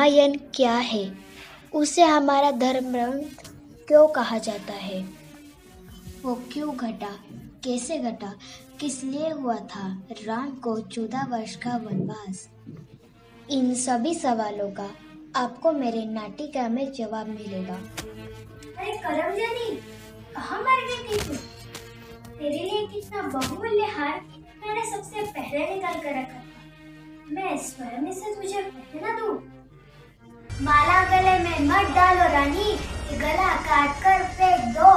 रामायण क्या है, उसे हमारा धर्म ग्रंथ क्यों कहा जाता है, वो क्यों घटा, कैसे घटा, किस लिए हुआ था राम को 14 वर्ष का वनवास। इन सभी सवालों का आपको मेरे नाटिका में जवाब मिलेगा। अरे करमजनी, कहाँ मर गई थी तू? तेरे लिए कितना बहुमूल्य हार मैंने सबसे पहले निकाल कर रखा था। मैं स्वयं इसे तुझे पहना दूं? माला गले में मत डालो रानी, गला काट कर फेंक दो,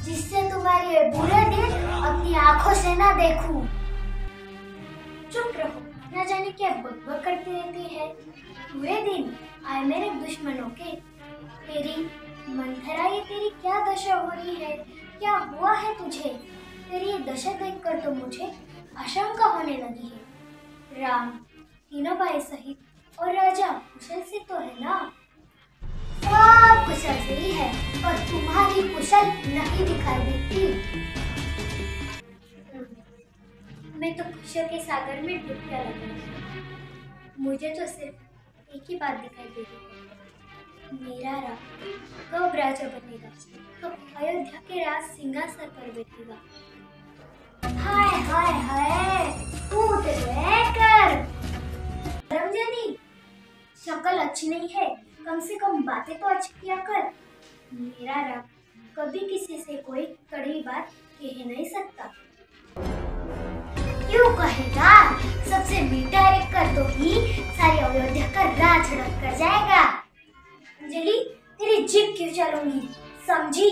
जिससे तुम्हारे ये बुरे दिन अपनी आंखों से ना देखूं। चुप रहो, न जाने क्या बकबक करती रहती है। पूरे दिन आए मेरे दुश्मनों के। तेरी मंथरा, ये तेरी क्या दशा हो रही है? क्या हुआ है तुझे? तेरी ये दशा देखकर तो मुझे आशंका होने लगी है। राम, तीनों भाई सहित और राजा कुशल से तो है ना? सब कुशल से ही है, और तुम्हारी कुशल नहीं दिखाई देती। मैं तो खुशियों के सागर में डूबने लगी। मुझे तो सिर्फ एक ही बात दिखाई दे रही है, मेरा राम कब राजा बनेगा, कब अयोध्या के राज सिंहासन पर बैठेगा। हाय हाय हाय, टूट कर रमजानी, शक्ल अच्छी नहीं है, कम से कम बातें तो अच्छी किया कर। मेरा राम कभी किसी से कोई कड़वी बात कह नहीं सकता। क्यों कहेगा? सबसे मीठा एक कर तो ही सारी अयोध्या का राज हड़प कर जाएगा। अंजलि, तेरी जीभ क्यों चलूंगी, समझी?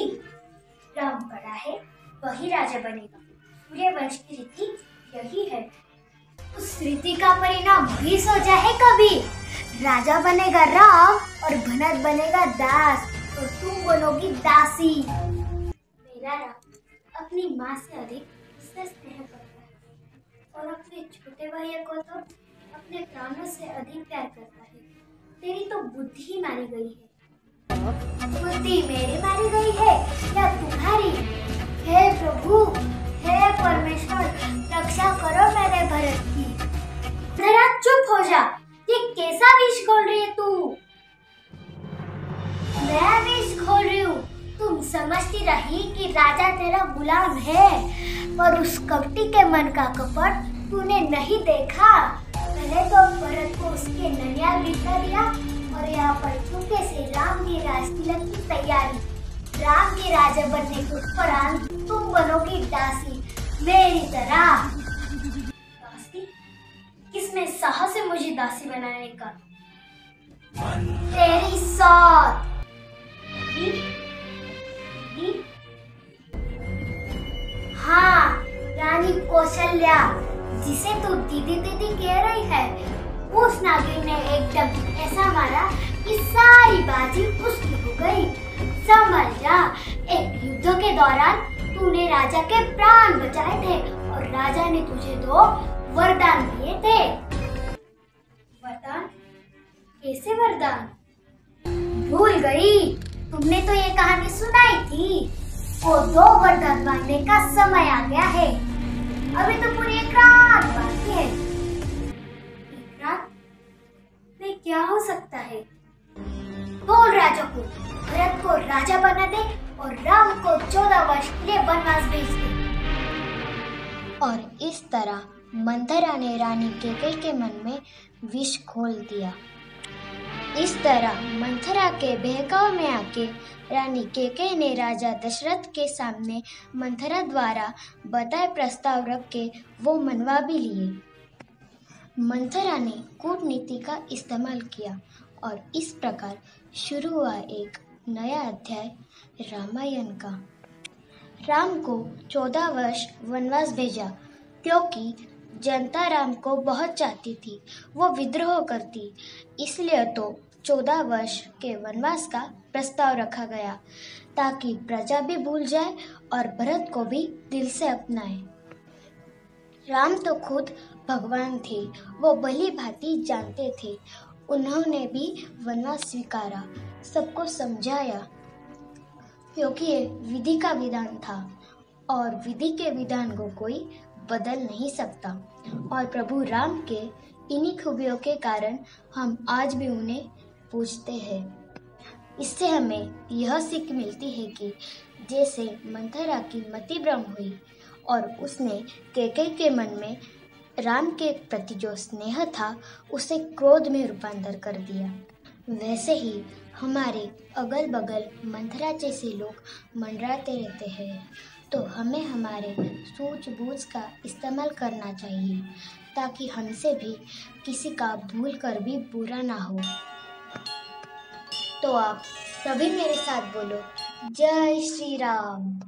राम बड़ा है, वही राजा बनेगा। पूरे वंश की रीति यही है। उस रीति का परिणाम भी सोचा है कभी? राजा बनेगा राम और भनत बनेगा दास, और तुम बनोगी दासी। मेरा राम अपनी माँ से अधिक उससे स्नेह करता है, और अपने छोटे भाइयों को तो अपने प्राणों से अधिक प्यार करता है। तेरी तो बुद्धि मारी गई है। बुद्धि मेरी मारी गई है या तुम्हारी? हे प्रभु, हे परमेश्वर, रक्षा करो मेरे भरत की। जरा चुप हो जा, ये कैसा विष खोल रही है तू? मैं विष खोल रही हूँ? तुम समझती रही कि राजा तेरा गुलाम है, पर उस कपटी के मन का कपट तूने नहीं देखा। पहले तो भरत को उसके ननियाल बिठा दिया, और यहाँ पर चुपके से राम की राजतिलक की तैयारी। राम के राजा बनने के उपरांत तुम बनोगी दासी, मेरी तरह। दासी? किसमें साहस है मुझे दासी बनाने का? तेरी सौत। हाँ, रानी कौशल्या, जिसे तू दीदी दीदी कह रही है, उस नागिन ने एकदम ऐसा मारा कि सारी बाजी उसकी हो गई। समझ जा, एक युद्ध के दौरान तूने राजा के प्राण बचाए थे, और राजा ने तुझे 2 वरदान दिए थे। वरदान? कैसे वरदान? भूल गई? तुमने तो ये कहानी सुनाई थी। वो 2 वरदान मांगने का समय आ गया है। अभी तो पूरी 1 रात बाकी है। 1 रात में क्या हो सकता है? बोल राजा को, भरत को राजा बना दे और राम को 14 वर्ष के लिए वनवास भेज दे। और इस तरह मंथरा ने रानी कैकेयी के मन में विष घोल दिया। इस तरह मंथरा के बहकाव में आके रानी कैकेयी ने राजा दशरथ के सामने मंथरा द्वारा बताए प्रस्ताव रख के वो मनवा भी लिए। मंथरा ने कूटनीति का इस्तेमाल किया, और इस प्रकार शुरू हुआ एक नया अध्याय रामायण का। राम को 14 वर्ष वनवास भेजा, क्योंकि जनता राम को बहुत चाहती थी, वो विद्रोह करती, इसलिए तो 14 वर्ष के वनवास का प्रस्ताव रखा गया, ताकि प्रजा भी भूल जाए और भरत को भी दिल से अपनाए। राम तो खुद भगवान थे, वो भली भांति जानते थे। उन्होंने भी वनवास स्वीकारा, सबको समझाया, क्योंकि ये विधि का विधान था, और विधि के विधान को कोई बदल नहीं सकता। और प्रभु राम के इन्हीं खूबियों के कारण हम आज भी उन्हें पूछते हैं। इससे हमें यह सीख मिलती है कि जैसे मंथरा की मति भ्रम हुई और उसने कैकेयी के मन में राम के प्रति जो स्नेह था उसे क्रोध में रूपांतर कर दिया, वैसे ही हमारे अगल बगल मंथरा जैसे लोग मंडराते रहते हैं, तो हमें हमारे सूझबूझ का इस्तेमाल करना चाहिए ताकि हमसे भी किसी का भूल कर भी बुरा ना हो। तो आप सभी मेरे साथ बोलो, जय श्री राम।